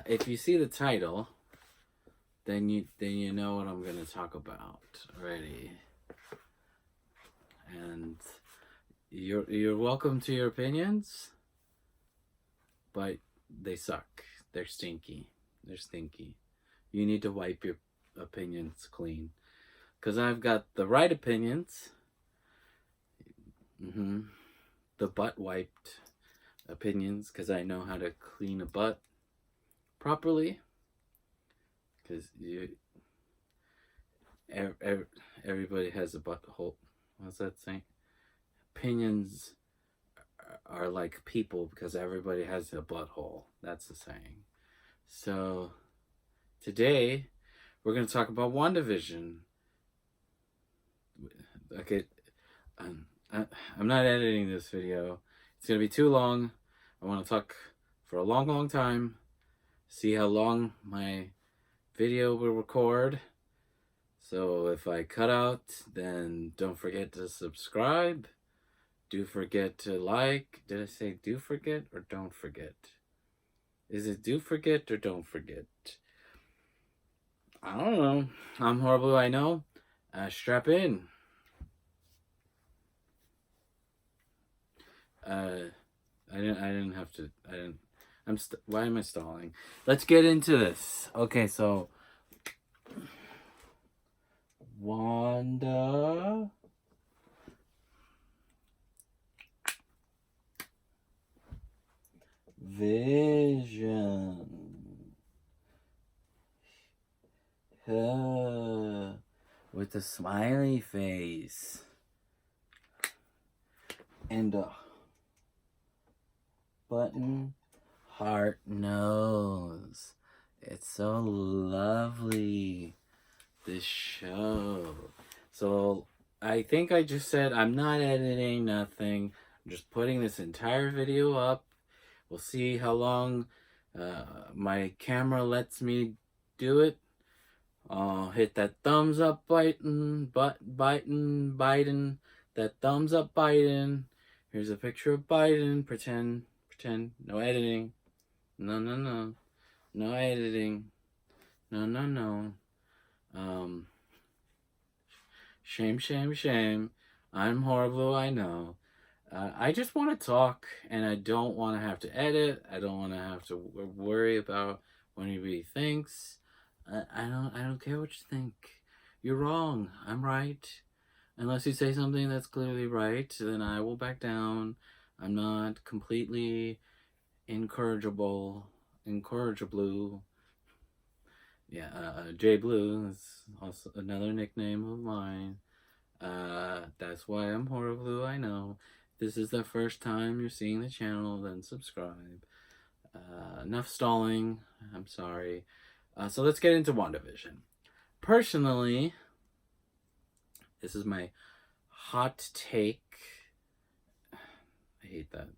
If you see the title, then you know what I'm gonna talk about already. And you're welcome to your opinions, but they suck. They're stinky. They're stinky. You need to wipe your opinions clean. Because I've got the right opinions. The butt wiped opinions, because I know how to clean a butt properly. Because everybody has a butthole. What's that saying? Opinions are like people because everybody has a butthole. That's the saying. So today we're going to talk about Wandavision. Okay, I'm not editing this video. It's going to be too long. I want to talk for a long time. See how long my video will record. So if I cut out, then don't forget to subscribe. Do forget to like. Did I say do forget or don't forget? Is it do forget or don't forget? I don't know. I'm Horrjblue, I know. Strap in. I didn't have to. Why am I stalling? Let's get into this. Okay, so Wandavision. With a smiley face and a button heart nose. It's so lovely, this show. So I think I just said I'm not editing nothing. I'm just putting this entire video up. We'll see how long my camera lets me do it. Hit that thumbs up button, Biden, that thumbs up Biden. Here's a picture of Biden, pretend, no editing, no editing, no. Shame. I'm Horrjblue, I know. I just want to talk, and I don't want to have to edit. I don't want to have to worry about what anybody thinks. I don't care what you think. You're wrong. I'm right. Unless you say something that's clearly right, then I will back down. I'm not completely incorrigible. Yeah, J Blue is also another nickname of mine. That's why I'm Horrjblue, I know. If this is the first time you're seeing the channel, then subscribe. Enough stalling. I'm sorry. So let's get into Wandavision. Personally, this is my hot take. I hate that.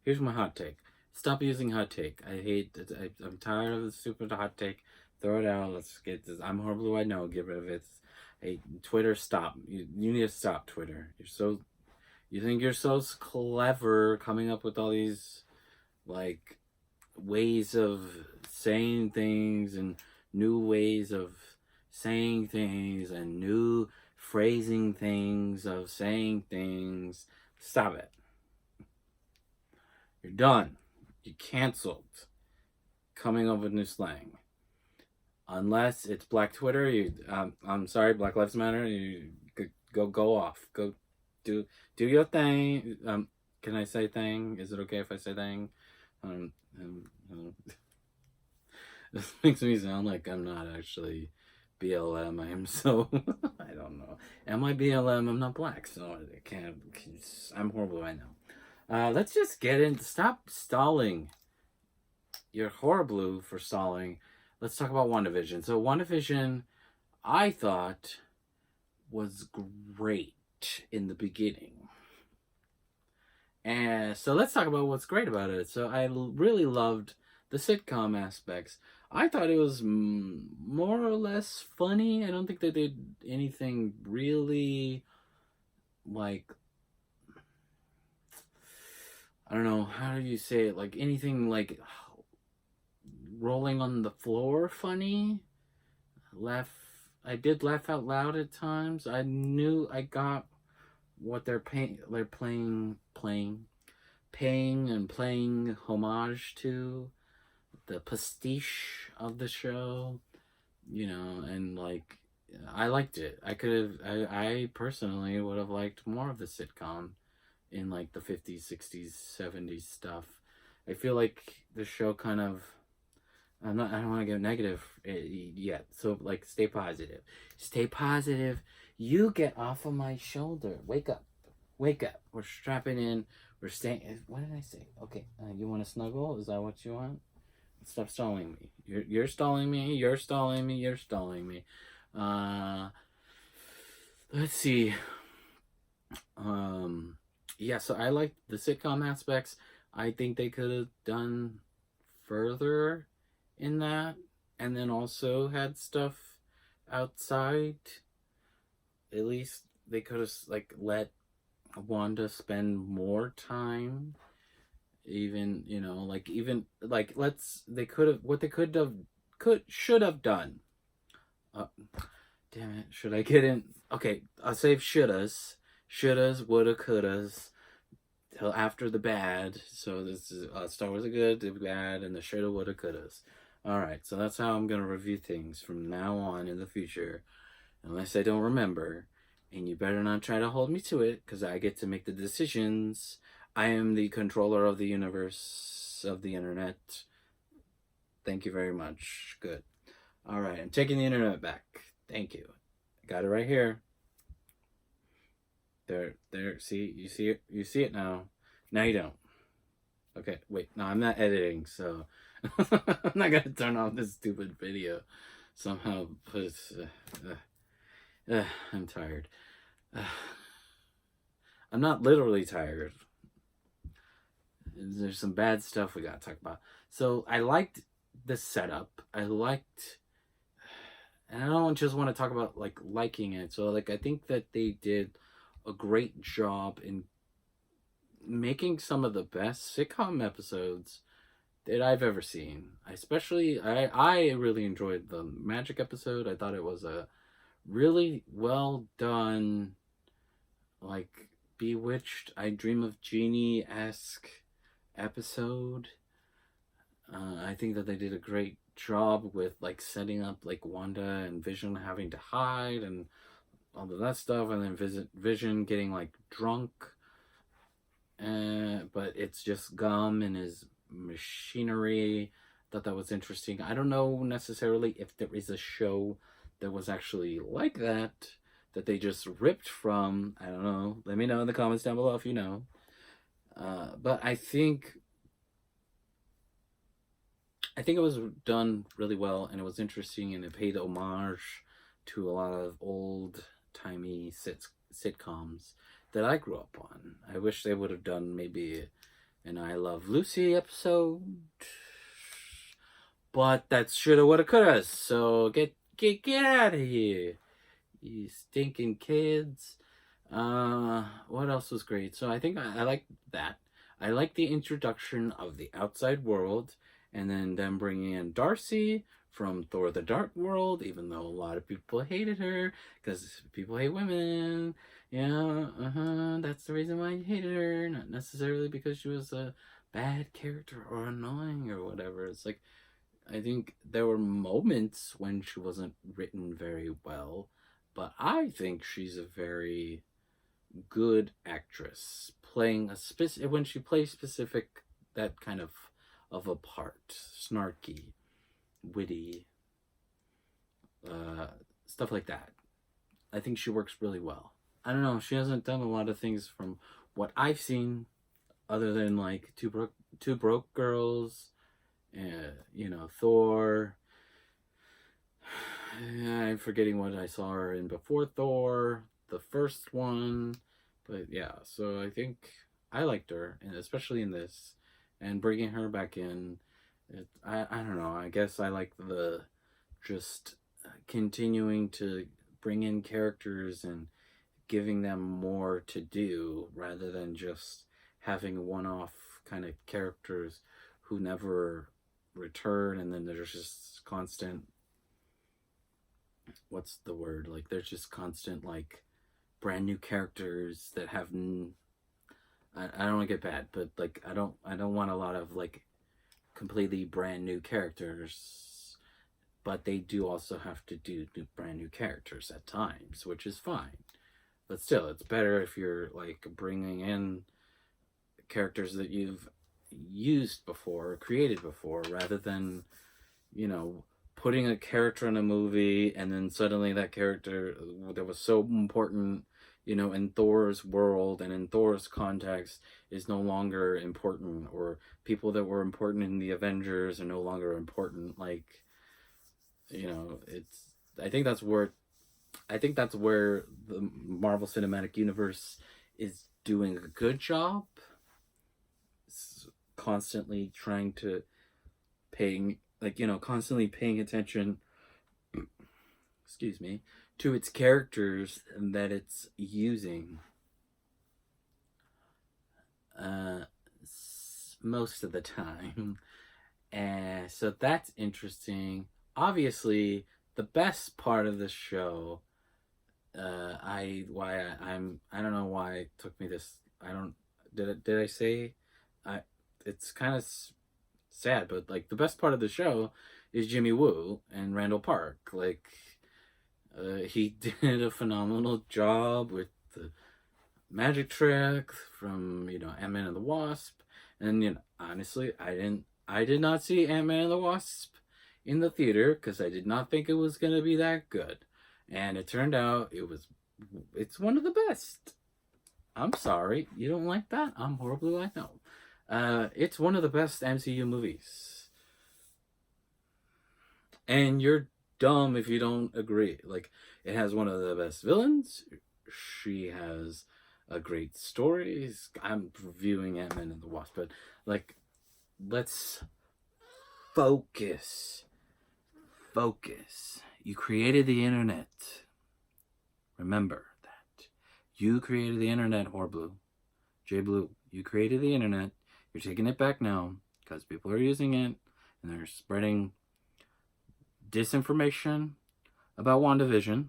Here's my hot take. Stop using hot take. I'm tired of the stupid hot take. Throw it out. Let's get this. I'm Horrjblue, I know. Get rid of it. Hey, Twitter, stop. You need to stop, Twitter. You think you're so clever coming up with all these, like, ways of saying things and new ways of saying things and new phrasing things of saying things. Stop it. You're done. You're canceled. Coming up with new slang. Unless it's Black Twitter, I'm sorry, Black Lives Matter. You go off. Go do your thing. Can I say thing? Is it okay if I say thing? This makes me sound like I'm not actually BLM. I am so I don't know. Am I BLM? I'm not black, so I can't. I'm Horrjblue, I know. Let's just get in. Stop stalling. You're Horrjblue for stalling. Let's talk about WandaVision. So WandaVision, I thought, was great in the beginning. And so let's talk about what's great about it. So I really loved the sitcom aspects. I thought it was more or less funny. I don't think they did anything really, like, I don't know, how do you say it? Like anything like rolling on the floor funny. I did laugh out loud at times. I knew I got what they're paying and playing homage to, the pastiche of the show, and like I liked it. I personally would have liked more of the sitcom in like the 50s, 60s, 70s stuff. I feel like the show kind of, I don't want to get negative yet. So like stay positive. Stay positive. You get off of my shoulder. Wake up. Wake up. We're strapping in. We're staying. What did I say? Okay. You want to snuggle? Is that what you want? Stop stalling me. You're stalling me. You're stalling me. You're stalling me. Let's see. Yeah, so I like the sitcom aspects. I think they could have done further in that, and then also had stuff outside. At least they could have like let Wanda spend more time. Even they could have, what they should have done. Damn it, should I get in? Okay, I'll save shouldas, woulda, couldas till after the bad. So this is Star Wars the good, the bad, and the shoulda, woulda, couldas. All right, so that's how I'm gonna review things from now on in the future, unless I don't remember. And you better not try to hold me to it, because I get to make the decisions. I am the controller of the universe, of the internet. Thank you very much. Good. All right, I'm taking the internet back. Thank you. I got it right here. There. See, you see it. You see it now. Now you don't. Okay, wait. No, I'm not editing, so I'm not gonna turn off this stupid video somehow. I'm tired. I'm not literally tired. There's some bad stuff we gotta talk about. So I liked the setup. And I don't just want to talk about like liking it. So like I think that they did a great job in making some of the best sitcom episodes that I've ever seen. I really enjoyed the magic episode. I thought it was a really well done, like Bewitched, I Dream of Jeannie-esque episode. I think that they did a great job with like setting up like Wanda and Vision having to hide and all of that stuff, and then Vision getting like drunk, but it's just gum in his machinery. Thought that was interesting. I don't know necessarily if there is a show that was actually like that they just ripped from. I don't know. Let me know in the comments down below if you know. But I think it was done really well, and it was interesting, and it paid homage to a lot of old-timey sitcoms that I grew up on. I wish they would have done maybe an I Love Lucy episode, but that's shoulda, woulda, coulda. So get out of here, you stinking kids. What else was great? So I think I like that. I like the introduction of the outside world, and then them bringing in Darcy from Thor the Dark World, even though a lot of people hated her, because people hate women. Yeah, that's the reason why you hated her, not necessarily because she was a bad character or annoying or whatever. It's like, I think there were moments when she wasn't written very well, but I think she's a very good actress, playing when she plays specific, that kind of a part, snarky, witty, stuff like that. I think she works really well. I don't know, she hasn't done a lot of things from what I've seen, other than like Two Broke Girls, Thor. I'm forgetting what I saw her in before Thor, the first one. But yeah, so I think I liked her, and especially in this, and bringing her back in. I don't know, I guess I like the just continuing to bring in characters and giving them more to do, rather than just having one-off kind of characters who never return, and then there's just constant, what's the word, like there's just constant like brand new characters that have I don't want to get bad, but like I don't want a lot of like completely brand new characters, but they do also have to do brand new characters at times, which is fine. But still, it's better if you're like bringing in characters that you've used before, created before, rather than, you know, putting a character in a movie and then suddenly that character that was so important, you know, in Thor's world and in Thor's context is no longer important, or people that were important in the Avengers are no longer important. Like, you know, it's, I think that's where the Marvel Cinematic Universe is doing a good job. It's constantly trying to constantly paying attention, excuse me, to its characters that it's using. Most of the time. And so that's interesting. Obviously, the best part of the show, I don't know why it took me this. Did I say? It's kind of sad, but like the best part of the show is Jimmy Woo and Randall Park. Like, he did a phenomenal job with the magic trick from, you know, Ant-Man and the Wasp. And, you know, honestly, I did not see Ant-Man and the Wasp in the theater because I did not think it was going to be that good. And it turned out it's one of the best. I'm sorry, you don't like that? I'm Horrjblue, I know. It's one of the best MCU movies. And you're dumb if you don't agree. Like, it has one of the best villains. She has a great story. I'm reviewing Ant-Man and the Wasp, but like, let's focus. You created the internet. Remember that. You created the internet, Horrjblue. J-Blue, you created the internet. You're taking it back now because people are using it and they're spreading disinformation about WandaVision,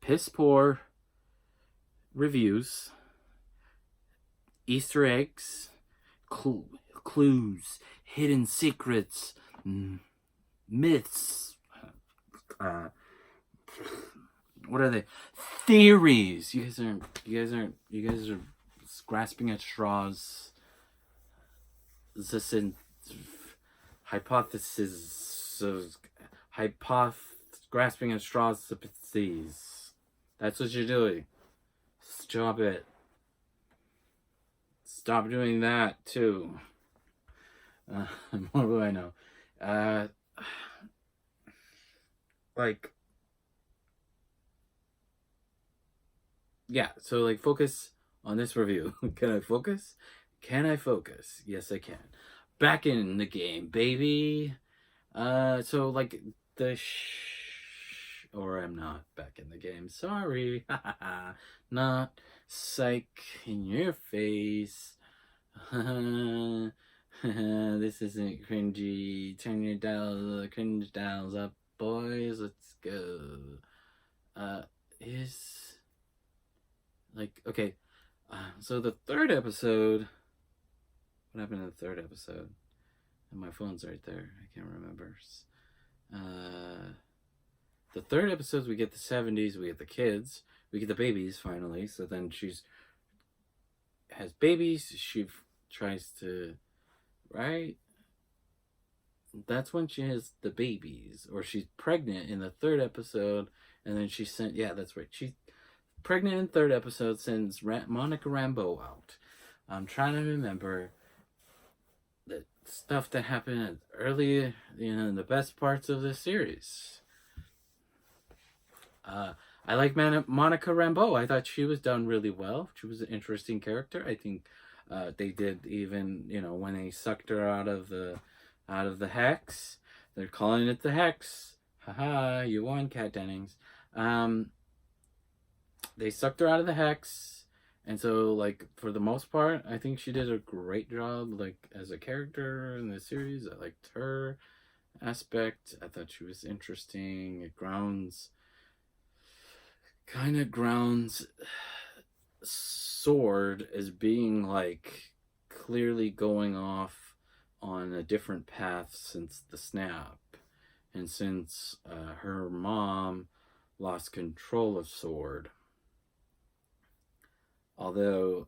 piss poor reviews, Easter eggs, clues, hidden secrets, myths. What are they? Theories. You guys are grasping at straws. Grasping at straws. That's what you're doing. Stop it. Stop doing that too. What do I know? Yeah, so like focus on this review. Can I focus? Yes, I can. Back in the game, baby. So like or I'm not back in the game. Sorry. Not psych in your face. This isn't cringy. Turn your cringe dials up, boys. Let's go. Okay. So the third episode. What happened in the third episode? And my phone's right there. I can't remember. The third episode, we get the 70s. We get the kids. We get the babies finally. So then has babies. She tries to, right? That's when she has the babies, or she's pregnant in the third episode, and then that's right. She's pregnant in third episode, sends Monica Rambeau out. I'm trying to remember the stuff that happened earlier, in the best parts of this series. I like Monica Rambeau. I thought she was done really well. She was an interesting character. I think they did, even, when they sucked her out of the hex. They're calling it the hex. Haha, you won, Kat Dennings. They sucked her out of the hex, And so, like, for the most part, I think she did a great job, like, as a character in the series. I liked her aspect. I thought she was interesting. It kind of grounds Sword as being, like, clearly going off on a different path since the snap. And since her mom lost control of Sword. Although,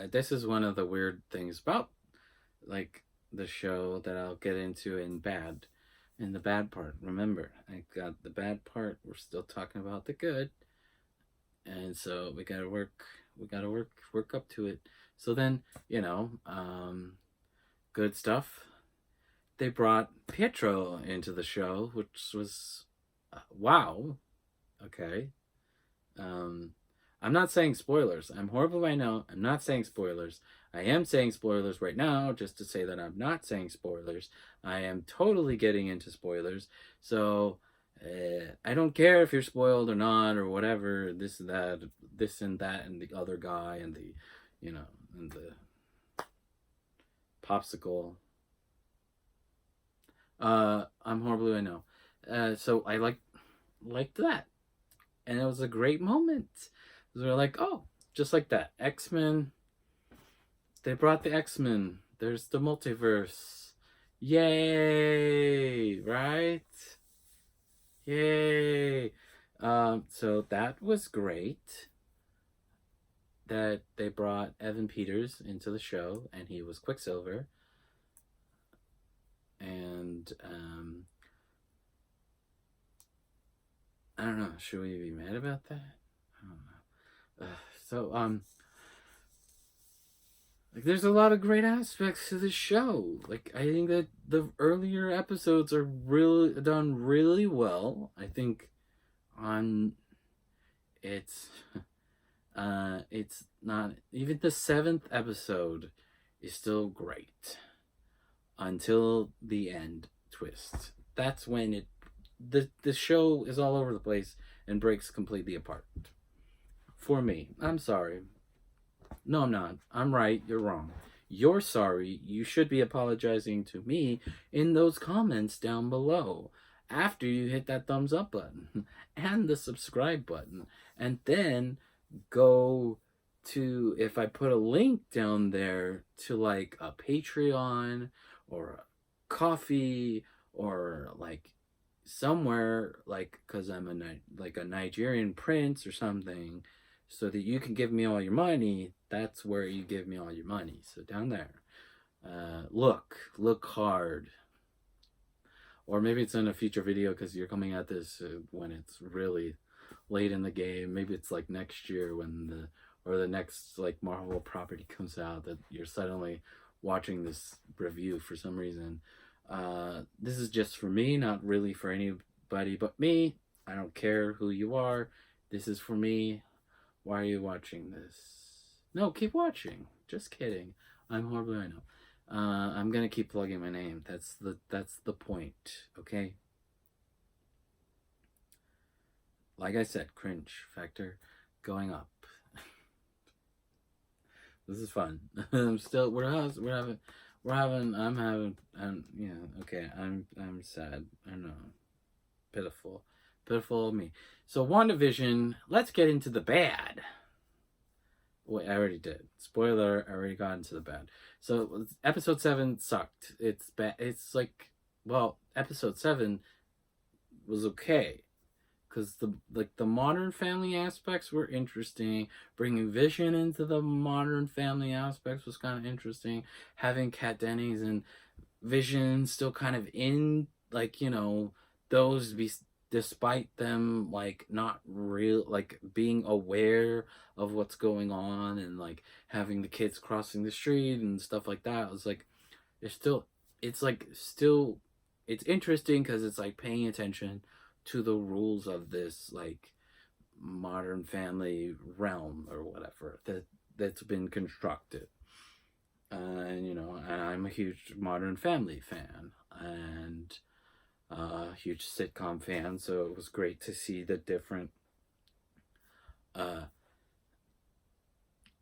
this is one of the weird things about, like, the show that I'll get into in the bad part. Remember, I got the bad part. We're still talking about the good. And so we gotta work up to it. So then, good stuff. They brought Pietro into the show, which was, wow. Okay. I'm not saying spoilers. I'm horrible, I know. I'm not saying spoilers. I am saying spoilers right now, just to say that I'm not saying spoilers. I am totally getting into spoilers. So, I don't care if you're spoiled or not, or whatever, this and that, and the other guy, and and the popsicle. I'm Horrjblue, I know. So I liked that. And it was a great moment. They're like, oh, just like that. X-Men. They brought the X-Men. There's the multiverse. Yay! Right? Yay! So that was great. That they brought Evan Peters into the show, and he was Quicksilver. And I don't know. Should we be mad about that? I don't know. So like, there's a lot of great aspects to the show. Like, I think that the earlier episodes are really done really well. I think on it's not even the 7th episode is still great until the end twist. That's when the show is all over the place and breaks completely apart. For me, I'm sorry. No, I'm not. I'm right. You're wrong. You're sorry. You should be apologizing to me in those comments down below after you hit that thumbs up button and the subscribe button. And then go to, if I put a link down there to, like, a Patreon or a Coffee or, like, somewhere, like, because I'm a Nigerian prince or something, so that you can give me all your money. That's where you give me all your money. So down there, look hard. Or maybe it's in a future video because you're coming at this when it's really late in the game. Maybe it's like next year when the next, like, Marvel property comes out, that you're suddenly watching this review for some reason. This is just for me, not really for anybody but me. I don't care who you are. This is for me. Why are you watching this? No, keep watching. Just kidding. I'm Horrjblue, I know. I'm gonna keep plugging my name. That's the point, okay? Like I said, cringe factor going up. This is fun. I'm sad. I don't know. Pitiful me. So, WandaVision, let's get into the bad. Wait, I already did. Spoiler, I already got into the bad. So, episode 7 sucked. It's bad. It's like, well, episode 7 was okay. Because the Modern Family aspects were interesting. Bringing Vision into the Modern Family aspects was kind of interesting. Having Kat Dennings and Vision still kind of in, like, those despite them, like, not real, like, being aware of what's going on, and, like, having the kids crossing the street and stuff like that. It was like, it's interesting because it's like paying attention to the rules of this, like, Modern Family realm or whatever that's been constructed. And I'm a huge Modern Family fan and a huge sitcom fan, so it was great to see the different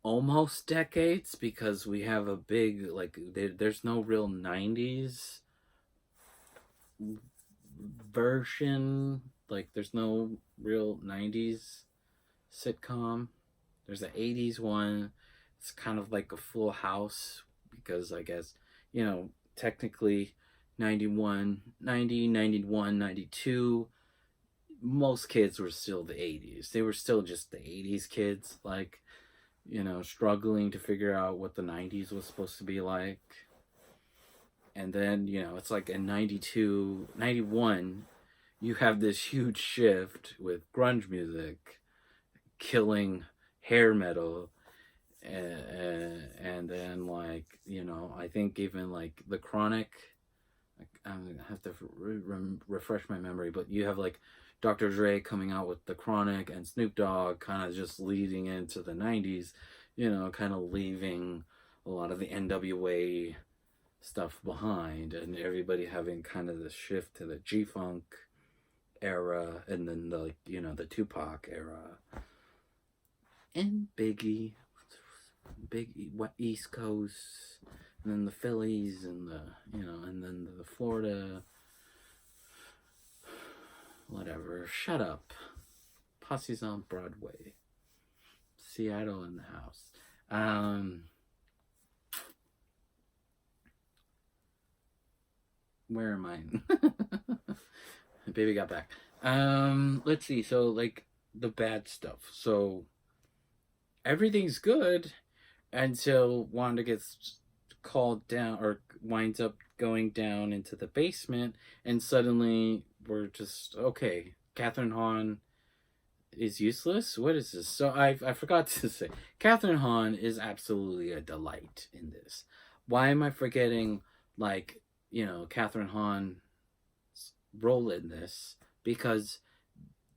almost decades, because we have a big, like, there's no real 90s version. Like, there's no real 90s sitcom. There's an 80s one. It's kind of like a Full House, because I guess, technically 91, 90, 91, 92, most kids were still the 80s. They were still just the 80s kids, like, struggling to figure out what the 90s was supposed to be like. And then, it's like in 92, 91, you have this huge shift with grunge music killing hair metal. And then, like, I think even like The Chronic, I have to refresh my memory, but you have like Dr. Dre coming out with The Chronic, and Snoop Dogg kind of just leading into the 90s, kind of leaving a lot of the NWA stuff behind, and everybody having kind of the shift to the G-Funk era, and then the Tupac era, and Biggie, East Coast, and then the Phillies, and and then the Florida, whatever. Shut up. Posse's on Broadway. Seattle in the house. Where am I? Baby got back. Let's see. So, like, the bad stuff. So, everything's good until Wanda gets called down, or winds up going down into the basement, and suddenly we're just, okay, Catherine Hahn is useless? What is this? So I forgot to say, Catherine Hahn is absolutely a delight in this. Why am I forgetting, like, Catherine Hahn's role in this? Because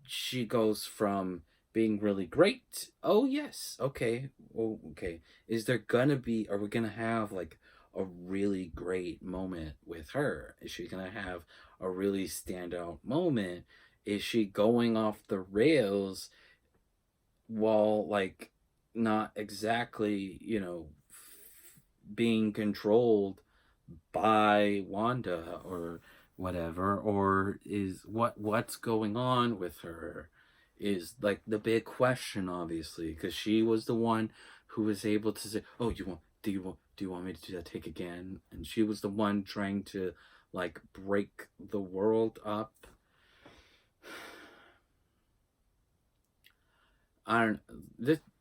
she goes from being really great. Oh, yes. Okay. Oh, okay. Are we gonna have like a really great moment with her? Is she gonna have a really standout moment? Is she going off the rails while, like, not exactly, being controlled by Wanda or whatever? Or is what's going on with her is like the big question, obviously, because she was the one who was able to say, "Oh, do you want me to do that take again?" And she was the one trying to, like, break the world up. I don't.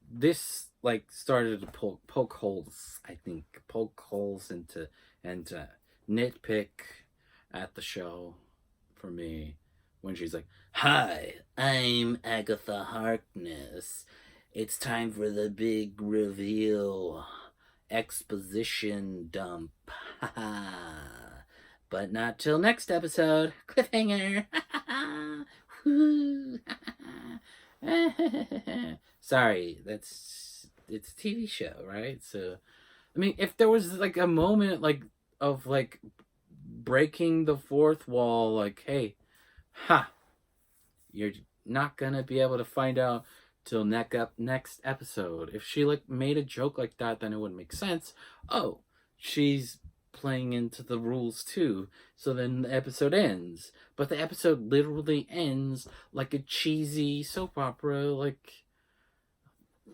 This like started to poke holes. I think poke holes into and nitpick at the show for me, when she's like, "Hi, I'm Agatha Harkness. It's time for the big reveal. Exposition dump. But not till next episode. Cliffhanger. Sorry, it's a TV show, right? So, I mean, if there was like a moment like of like breaking the fourth wall, like, hey, you're not gonna be able to find out till next episode. If she like made a joke like that, then it would make sense. Oh, she's playing into the rules too. So then the episode ends. But the episode literally ends like a cheesy soap opera, like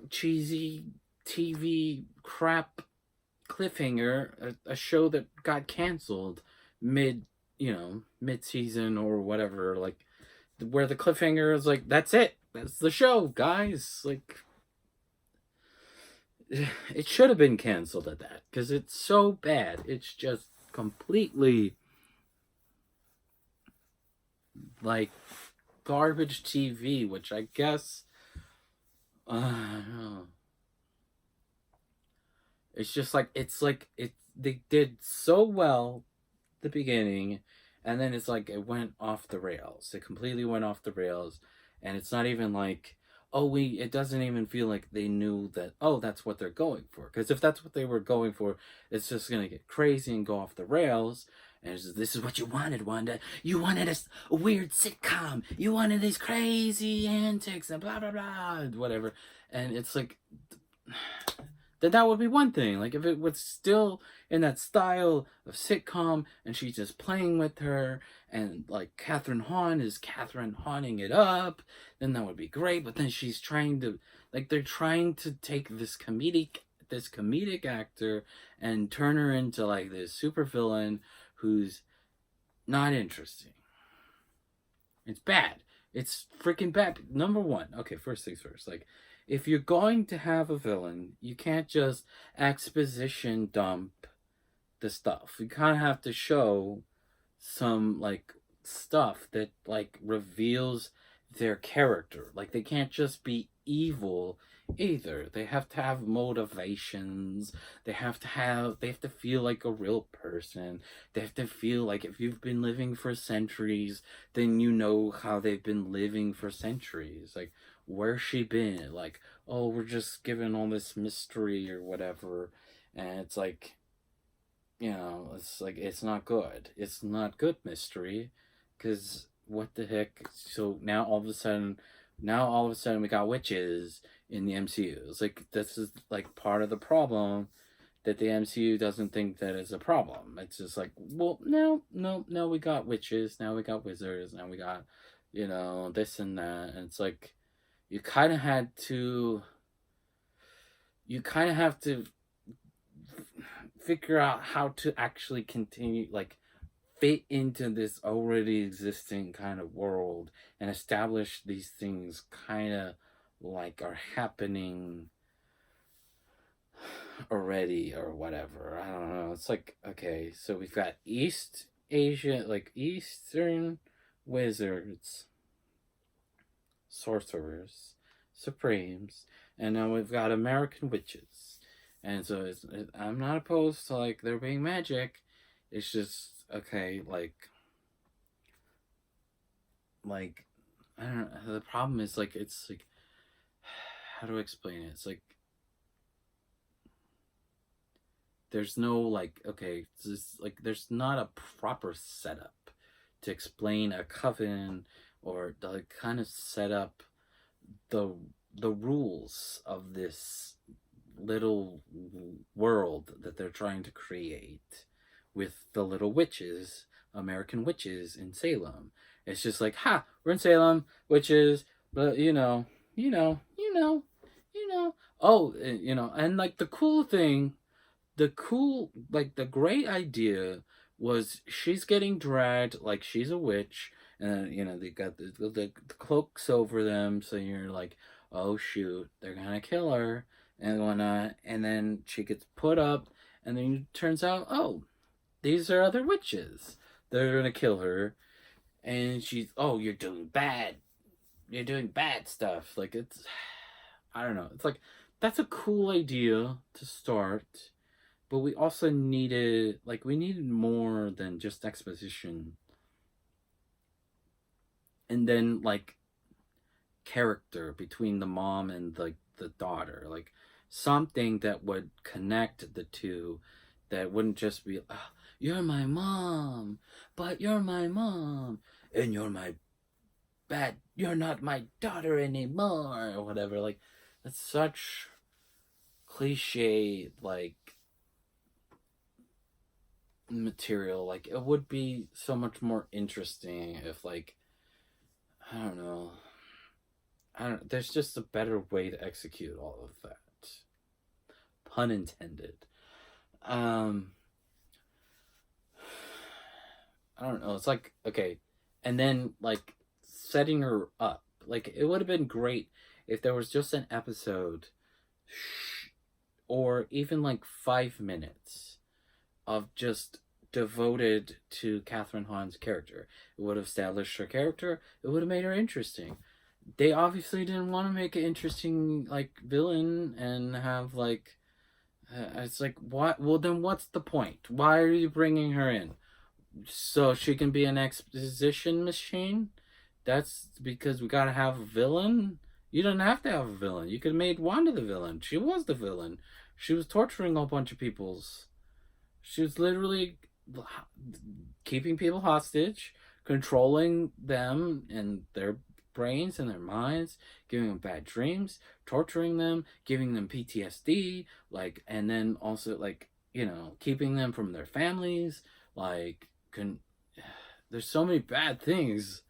cheesy TV crap cliffhanger, a show that got canceled mid-season or whatever, like, where the cliffhanger is like, that's it. That's the show, guys. Like, it should have been canceled at that, because it's so bad. It's just completely like garbage TV, which I guess I don't know. It's just like they did so well at the beginning, and then it's like it went off the rails. It completely went off the rails, and it's not even like, it doesn't even feel like they knew that, that's what they're going for. Because if that's what they were going for, it's just going to get crazy and go off the rails. And this is what you wanted, Wanda. You wanted a weird sitcom. You wanted these crazy antics and blah, blah, blah, whatever. And it's like, then that would be one thing. Like, if it was still in that style of sitcom and she's just playing with her and, like, Catherine Hahn is Catherine Hahning it up, then that would be great. But then she's trying to, like, they're trying to take this comedic actor and turn her into, like, this supervillain who's not interesting. It's bad. It's freaking bad. Number one, okay, first things first. Like, if you're going to have a villain, you can't just exposition dump the stuff. You kind of have to show some, like, stuff that, like, reveals their character. Like, they can't just be evil either. They have to have motivations. They have to feel like a real person. They have to feel like, if you've been living for centuries, then you know how they've been living for centuries. Like, where's she been? Like, oh, we're just given all this mystery or whatever. And it's like, it's like, it's not good. It's not good mystery. Because what the heck? So now all of a sudden we got witches in the MCU. It's like, this is, like, part of the problem, that the MCU doesn't think that is a problem. It's just like, well, no, we got witches, now we got wizards, now we got, this and that. And it's like, you kind of have to figure out how to actually continue, like, fit into this already existing kind of world and establish these things kind of like are happening already or whatever. I don't know. It's like, okay, so we've got East Asia, like Eastern wizards, sorcerers, supremes, and now we've got American witches. And so I'm not opposed to, like, there being magic. It's just, okay, like, I don't know. The problem is, like, it's like, how do I explain it? It's like, there's no, like, okay, it's like, there's not a proper setup to explain a coven or to, like, kind of set up the rules of this little world that they're trying to create with the little witches, American witches in Salem. It's just like, we're in Salem, witches, but oh, and, like, the great idea was, she's getting dragged like she's a witch, and they got the cloaks over them, so you're like, oh shoot, they're gonna kill her and whatnot, and then she gets put up, and then it turns out, oh, these are other witches. They're gonna kill her, and she's, oh, you're doing bad stuff. Like, it's, I don't know. It's like, that's a cool idea to start, but we also needed more than just exposition. And then, like, character between the mom and, like, the daughter. Like, something that would connect the two, that wouldn't just be, oh, you're my mom, but you're my mom, and you're not my daughter anymore, or whatever. Like, that's such cliche, like, material. Like, it would be so much more interesting if, like, I don't know, there's just a better way to execute all of that. Pun intended. I don't know. It's like, okay, and then, like, setting her up. Like, it would have been great if there was just an episode, or even, like, 5 minutes of just devoted to Catherine Hahn's character. It would have established her character. It would have made her interesting. They obviously didn't want to make an interesting, like, villain and have, like, it's like, what? Well, then what's the point? Why are you bringing her in? So she can be an exposition machine? That's because we gotta have a villain? You don't have to have a villain. You could have made Wanda the villain. She was the villain. She was torturing a whole bunch of peoples. She was literally keeping people hostage, controlling them and their brains and their minds, giving them bad dreams, torturing them, giving them PTSD, like, and then also, like, you know, keeping them from their families, like, there's so many bad things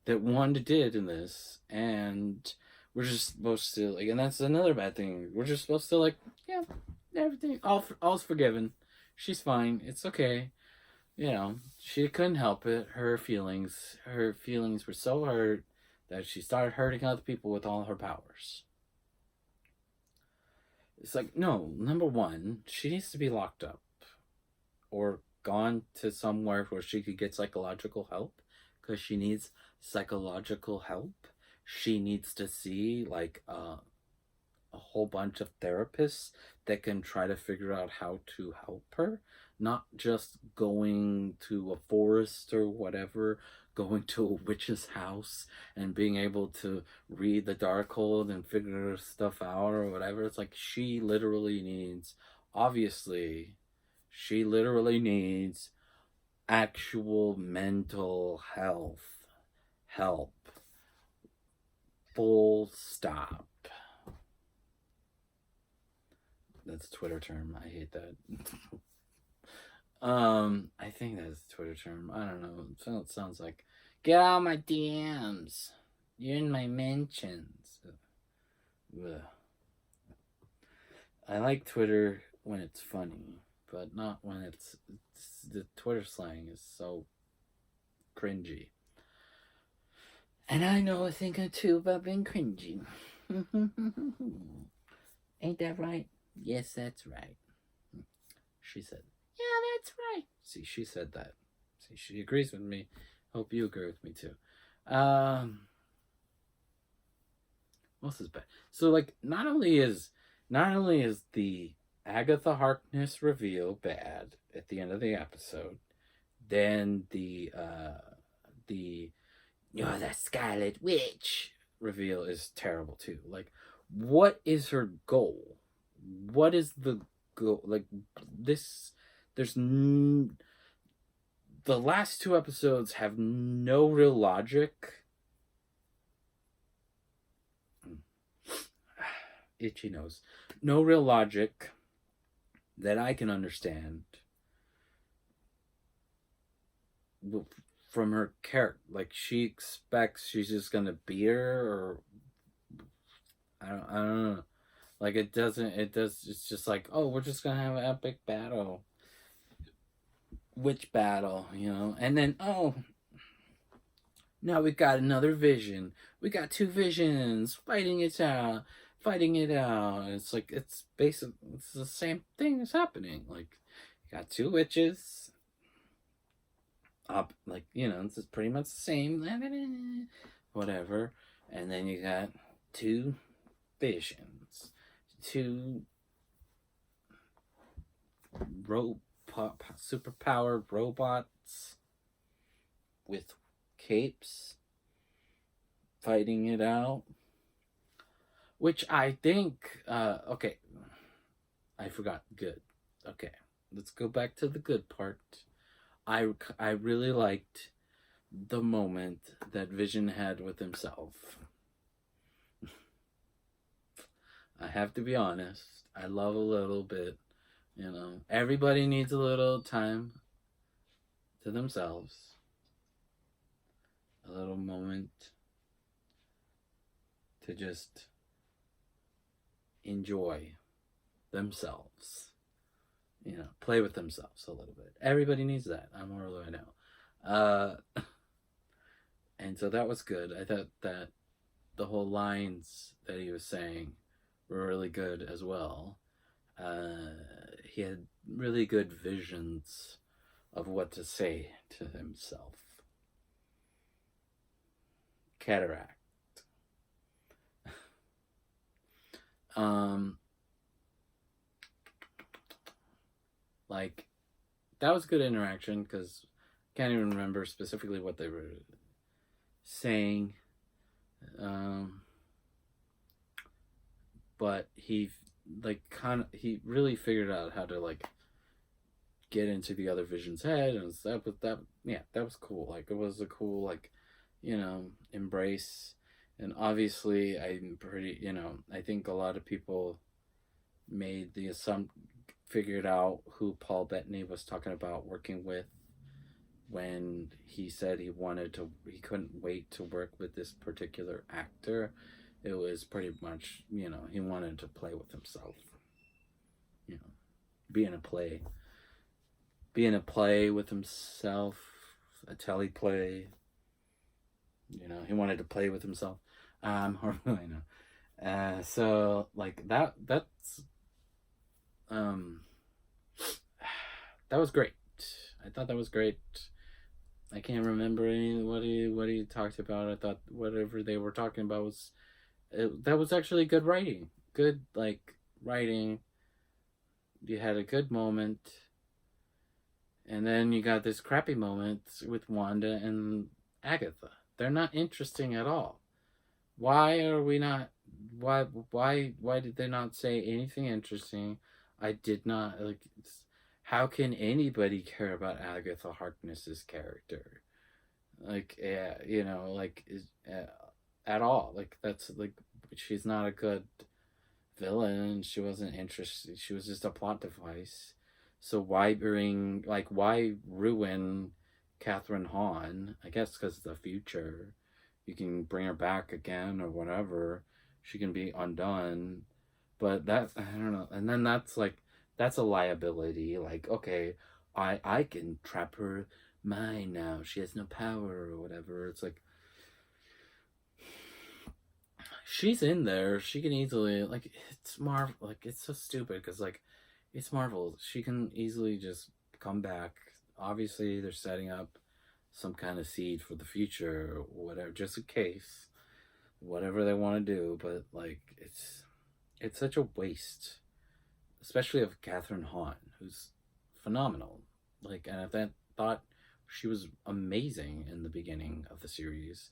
that Wanda did in this, and we're just supposed to, like, and that's another bad thing. We're just supposed to, like, yeah, everything, all's forgiven. She's fine. It's okay. You know, she couldn't help it. Her feelings were so hurt that she started hurting other people with all her powers. It's like, no, number one, she needs to be locked up or gone to somewhere where she could get psychological help, because she needs psychological help. She needs to see, like, a whole bunch of therapists that can try to figure out how to help her, not just going to a forest or whatever, going to a witch's house and being able to read the Darkhold and figure stuff out or whatever. It's like, she literally needs, obviously, she literally needs actual mental health help. Full stop. That's a Twitter term. I hate that. I think that's a Twitter term. I don't know. It sounds like, get out my DMs. You're in my mentions. Ugh. I like Twitter when it's funny, but not when it's the Twitter slang is so cringy. And I know a thing or two about being cringy. Ain't that right? Yes, that's right. She said, yeah, that's right. See, she said that. See, she agrees with me. Hope you agree with me too. What is bad? So, like, not only is the Agatha Harkness reveal bad at the end of the episode, then the you're the Scarlet Witch reveal is terrible too. Like, what is her goal? What is the goal? Like, this, the last two episodes have no real logic. Itchy nose. No real logic that I can understand from her character. Like, she expects she's just gonna beat her, or I don't know. Like, it's just like, oh, we're just gonna have an epic battle. Witch battle, you know? And then, oh, now we got another vision. We got two visions fighting it out. It's like, it's the same thing that's happening. Like, you got two witches. Like, you know, it's pretty much the same. Whatever. And then you got two visions. Two superpowered robots with capes fighting it out, which I think okay, I forgot. Good. Okay, let's go back to the good part. I really liked the moment that Vision had with himself. I have to be honest, I love a little bit. You know, everybody needs a little time to themselves. A little moment to just enjoy themselves. You know, play with themselves a little bit. Everybody needs that. I'm more I know. And so that was good. I thought that the whole lines that he was saying were really good as well. He had really good visions of what to say to himself. Cataract. Like, that was good interaction, because I can't even remember specifically what they were saying. But he really figured out how to, like, get into the other Vision's head, and that was cool. Like, it was a cool, like, you know, embrace. And obviously, I'm pretty, I think a lot of people made the assumption, figured out who Paul Bettany was talking about working with when he said he couldn't wait to work with this particular actor. It was pretty much, he wanted to play with himself, you know, be in a play, with himself, a teleplay. He wanted to play with himself. Horribly, I know. So like that's that was great. I thought that was great. I can't remember what he talked about. I thought whatever they were talking about that was actually good writing. Good writing. You had a good moment, and then you got this crappy moment with Wanda and Agatha. They're not interesting at all. Why are we not? Why did they not say anything interesting? I did not like. How can anybody care about Agatha Harkness's character? At all. That's she's not a good villain. She wasn't interested. She was just a plot device. So why ruin Catherine Hahn? I guess because of the future. You can bring her back again or whatever. She can be undone. But I don't know. And then that's a liability. Okay, I can trap her mind now. She has no power or whatever. It's she's in there. She can easily it's Marvel. It's so stupid because it's Marvel. She can easily just come back. Obviously, they're setting up some kind of seed for the future or whatever, just in case, whatever they want to do. But it's such a waste, especially of Catherine Hahn, who's phenomenal. And I thought she was amazing in the beginning of the series,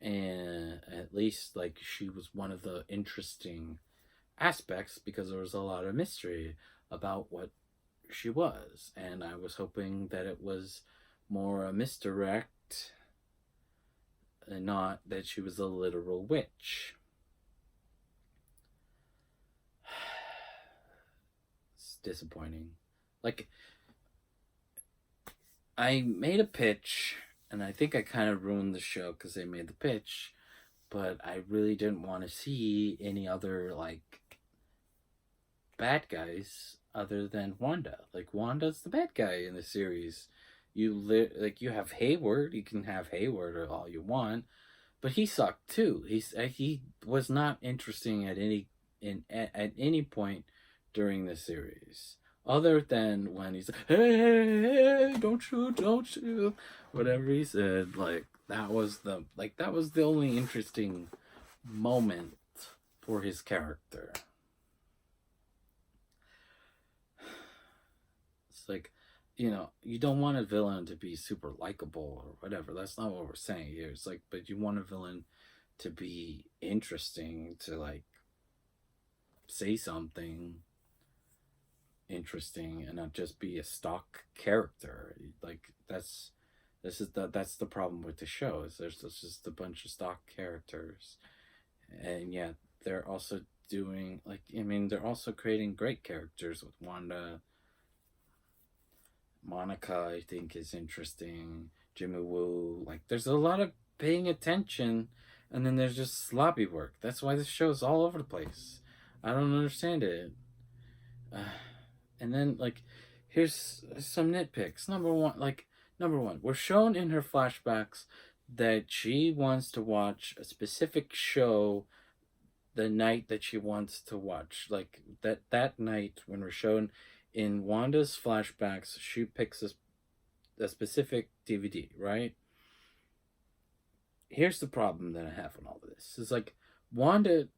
and at least she was one of the interesting aspects because there was a lot of mystery about what she was, and I was hoping that it was more a misdirect and not that she was a literal witch. It's disappointing. I made a pitch, and I think I kind of ruined the show because they made the pitch, but I really didn't want to see any other bad guys other than Wanda. Wanda's the bad guy in the series. You have Hayward. You can have Hayward or all you want, but he sucked too. He was not interesting at any point during the series, other than when he's hey, don't shoot, whatever he said. That was the only interesting moment for his character. It's you don't want a villain to be super likable or whatever. That's not what we're saying here. It's but you want a villain to be interesting, to say something interesting and not just be a stock character. That's the problem with the show, is there's just a bunch of stock characters, and yet they're also doing they're also creating great characters with Wanda. Monica, I think, is interesting. Jimmy Woo, there's a lot of paying attention, and then there's just sloppy work. That's why this show's all over the place. I don't understand it. And then here's some nitpicks. Number one, we're shown in her flashbacks that she wants to watch a specific show the night that she wants to watch. That night when we're shown in Wanda's flashbacks, she picks a specific DVD, right? Here's the problem that I have in all of this. It's Wanda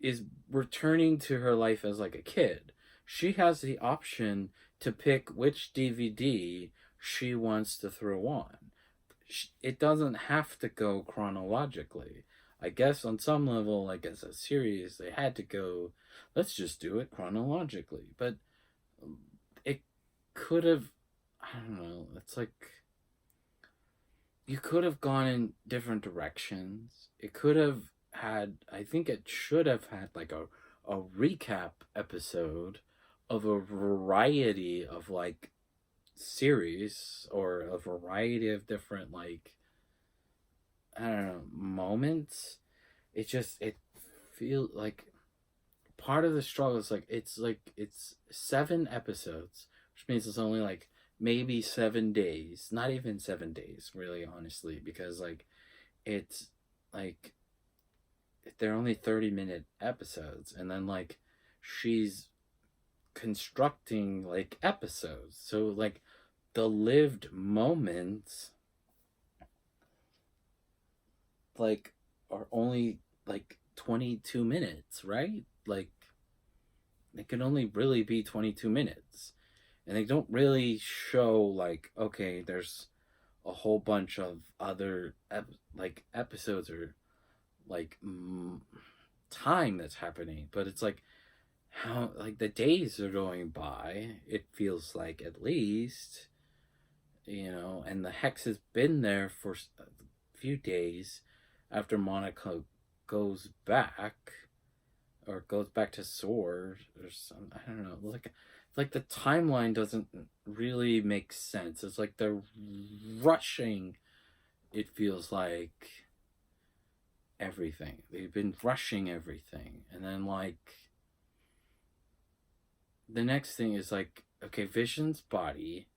is returning to her life as a kid. She has the option to pick which DVD she wants to throw on. It doesn't have to go chronologically. I guess on some level, as a series, they had to go, let's just do it chronologically. But it could have, I don't know, it's you could have gone in different directions. It could have had, I think it should have had like a recap episode of a variety of like series or a variety of different like, I don't know, moments. It feels like part of the struggle is like it's 7 episodes, which means it's only like maybe 7 days, not even 7 days, really, honestly, because like it's like they're only 30-minute episodes, and then like she's constructing like episodes, so like the lived moments like are only like 22 minutes, right? Like it can only really be 22 minutes. And they don't really show like, okay, there's a whole bunch of other like episodes or like time that's happening, but it's like how like the days are going by, it feels like, at least, and the hex has been there for a few days after Monica goes back to Sword or some, I don't know, like the timeline doesn't really make sense. It's like they're rushing, it feels like, everything. They've been rushing everything. And then like the next thing is like, okay, Vision's body,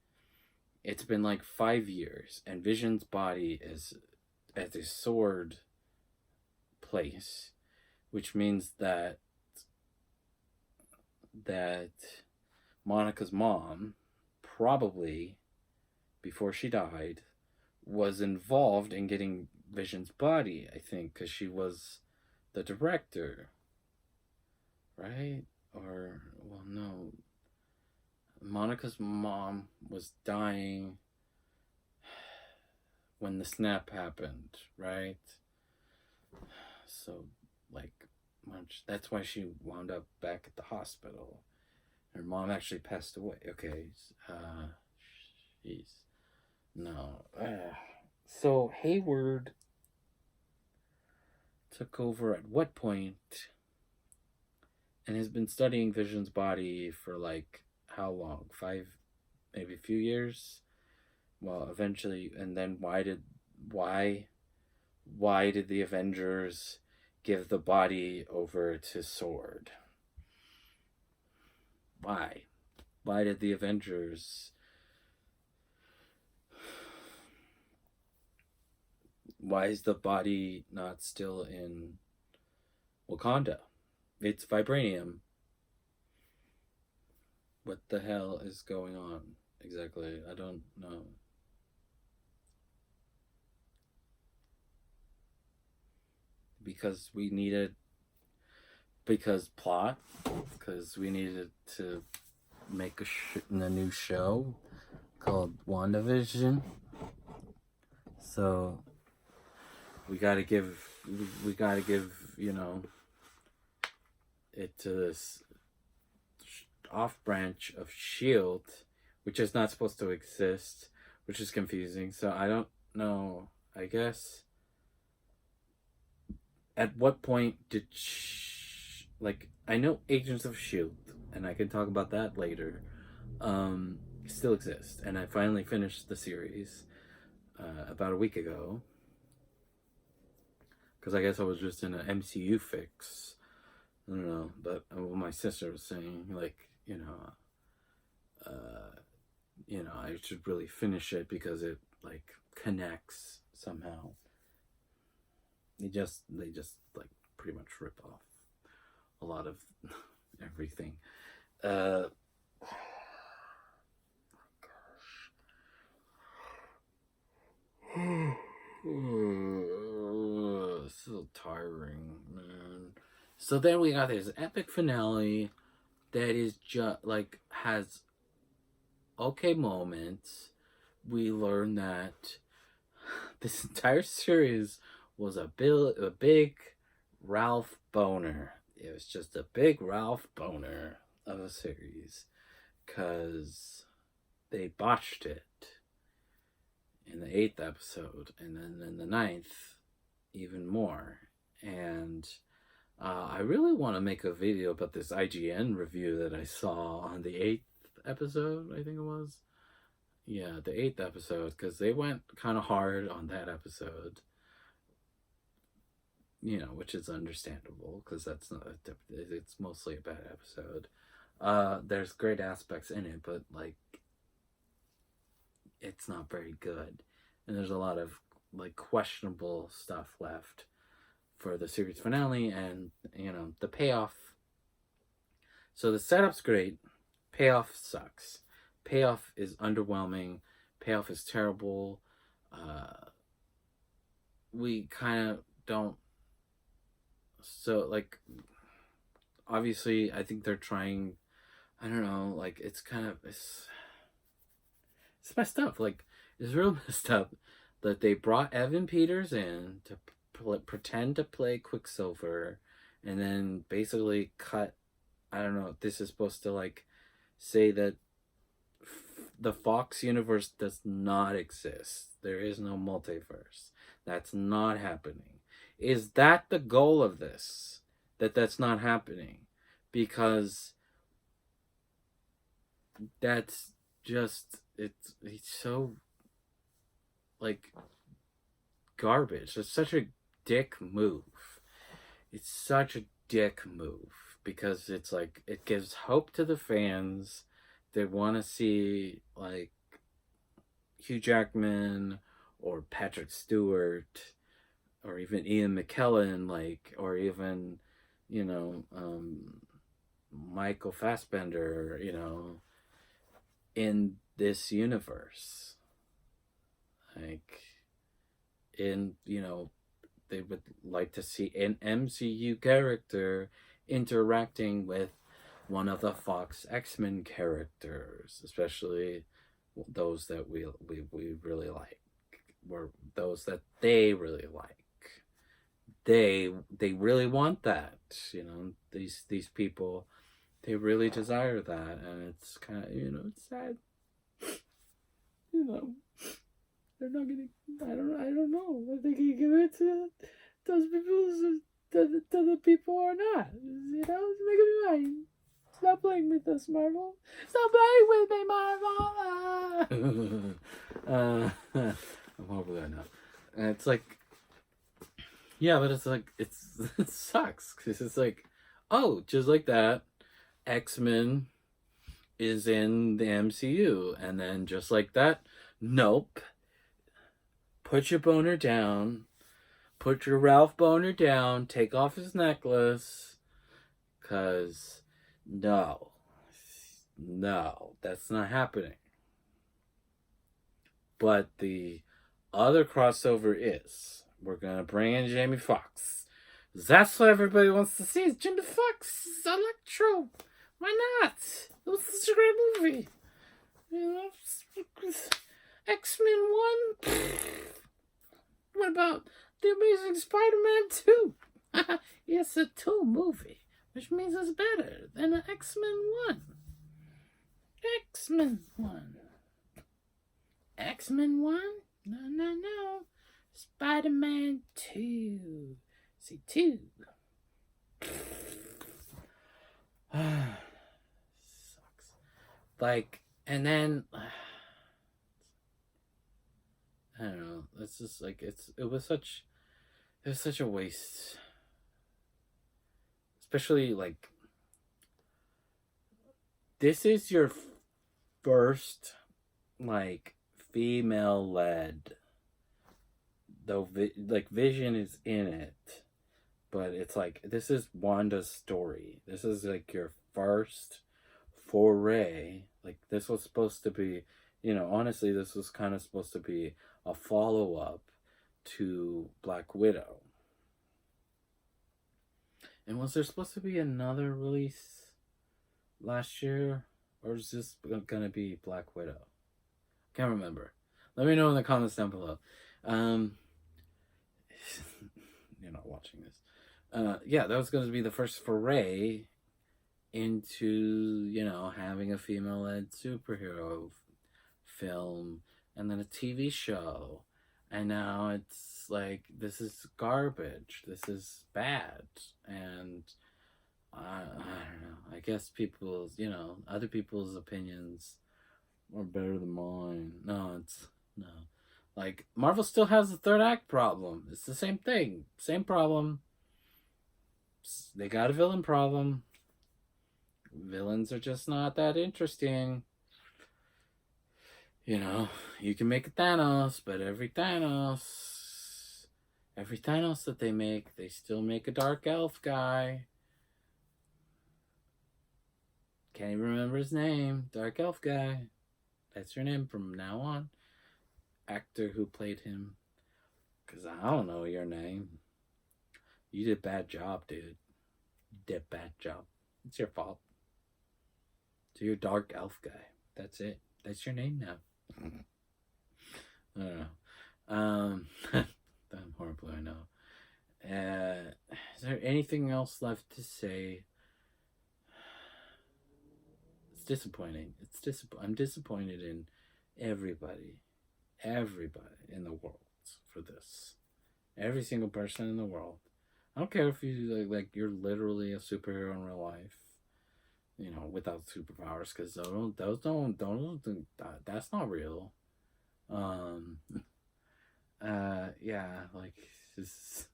it's been like 5 years, and Vision's body is at the Sword place, which means that Monica's mom, probably before she died, was involved in getting Vision's body, I think, because she was the director, right? Or, well, no. Monica's mom was dying when the snap happened, right? So, like, that's why she wound up back at the hospital. Her mom actually passed away. Okay, jeez, no. So Hayward took over at what point, and has been studying Vision's body for like how long? 5, maybe a few years. Well, eventually, and then why did the Avengers give the body over to Sword? Why? Why did the Avengers... Why is the body not still in Wakanda? It's vibranium. What the hell is going on exactly? I don't know. Because we needed... Because plot? Because we needed to make a new show called Wandavision. So we gotta give it to this off branch of Shield, which is not supposed to exist, which is confusing. So I don't know. I guess at what point did I know Agents of Shield, and I can talk about that later, still exist, and I finally finished the series about a week ago, because I guess I was just in an MCU fix. I don't know, but my sister was saying, like, I should really finish it because it like connects somehow. They just like pretty much rip off a lot of everything. Oh gosh. So tiring, man. So then we got this epic finale that is just like has okay moments. We learn that this entire series was a big Ralph boner. It was just a big Ralph boner of a series, because they botched it. in the 8th episode, and then in the 9th, even more. And I really want to make a video about this IGN review that I saw on the 8th episode, I think it was. Yeah, the 8th episode, because they went kind of hard on that episode. You know, which is understandable, because that's not it's mostly a bad episode. There's great aspects in it, but like, it's not very good, and there's a lot of like questionable stuff left for the series finale, and you know, the payoff. So the setup's great, payoff sucks. Payoff is underwhelming. Payoff is terrible. We kind of don't. So like, obviously, I think they're trying. I don't know. Like, it's kind of it's messed up. Like, it's real messed up that they brought Evan Peters in to pretend to play Quicksilver, and then basically cut. I don't know. This is supposed to like say that the Fox universe does not exist. There is no multiverse. That's not happening. Is that the goal of this? That's not happening? Because that's just, it's so like garbage. It's such a dick move. It's such a dick move, because it's like, it gives hope to the fans. They want to see like Hugh Jackman or Patrick Stewart or even Ian McKellen, like, or even, you know, Michael Fassbender, you know, in this universe. Like, in, you know, they would like to see an MCU character interacting with one of the Fox X-Men characters, especially those that we really like, or those that they really like. They really want that, you know. These people, they really desire that, and it's kind of, you know, it's sad. You know, they're not gonna. I don't know. Are they gonna give it to those people, to the people, or not? You know, it's making me mad. Stop playing with us, Marvel. Stop playing with me, Marvel. I'm over that now. And it's like, yeah, but it's like, it sucks. Because it's like, oh, just like that, X-Men is in the MCU. And then just like that, nope. Put your boner down. Put your Ralph boner down. Take off his necklace. Because no, that's not happening. But the other crossover is, we're going to bring in Jamie Foxx. That's what everybody wants to see, is Jamie Foxx, Electro. Why not? It was such a great movie. You know, X-Men 1. What about The Amazing Spider-Man 2? It's a 2 movie, which means it's better than the X-Men 1. X-Men 1. X-Men 1? No. Spider-Man 2. See, 2. Sucks. Like, and then, I don't know. It's just like, it was such a waste. Especially, like, this is your first, like, female-led, though, like, Vision is in it, but it's like, this is Wanda's story. This is, like, your first foray. Like, this was supposed to be, you know, honestly, this was kind of supposed to be a follow-up to Black Widow. And was there supposed to be another release last year? Or is this going to be Black Widow? Can't remember. Let me know in the comments down below. You're not watching this. Yeah, that was going to be the first foray into, you know, having a female-led superhero film and then a TV show, and now it's like, this is garbage. This is bad, and I don't know. I guess people's, other people's opinions are better than mine. No, no. Like, Marvel still has the third act problem. It's the same thing. Same problem. They got a villain problem. Villains are just not that interesting. You can make a Thanos, but every Thanos that they make, they still make a dark elf guy. Can't even remember his name. Dark elf guy. That's your name from now on. Actor who played him. Because I don't know your name. You did a bad job, dude. You did a bad job. It's your fault. So you're Dark Elf guy. That's it. That's your name now. I don't know. I'm horrible, I know. Is there anything else left to say? It's disappointing. I'm disappointed in everybody in the world for this. Every single person in the world. I don't care if you like you're literally a superhero in real life, without superpowers, because that's not real. Yeah, like, there's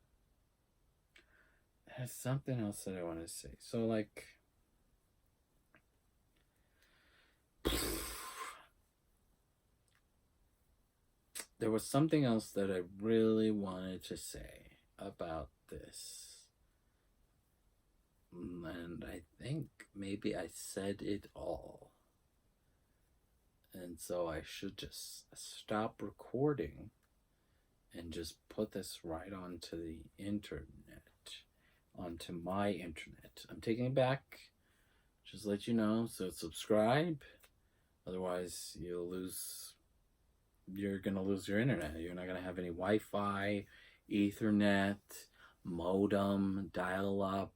something else that I want to say. So, like, there was something else that I really wanted to say about this. And I think maybe I said it all. And so I should just stop recording and just put this right onto the internet. Onto my internet. I'm taking it back. Just let you know. So subscribe. Otherwise, you're going to lose your internet. You're not going to have any Wi-Fi, Ethernet, modem, dial-up.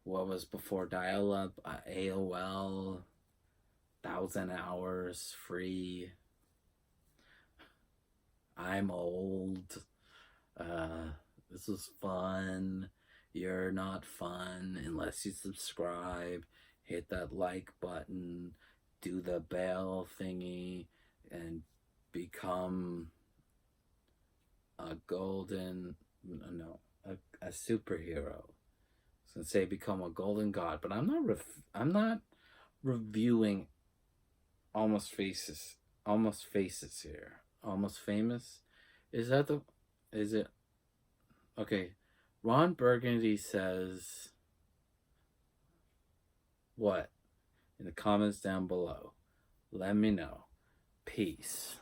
What was before dial-up? AOL. 1,000 hours free. I'm old. This was fun. You're not fun unless you subscribe. Hit that like button. Do the bell thingy. And become a superhero. I was gonna say become a golden god, but I'm not reviewing Almost Faces here. Almost Famous? Is it? Okay. Ron Burgundy says what? In the comments down below. Let me know. Peace.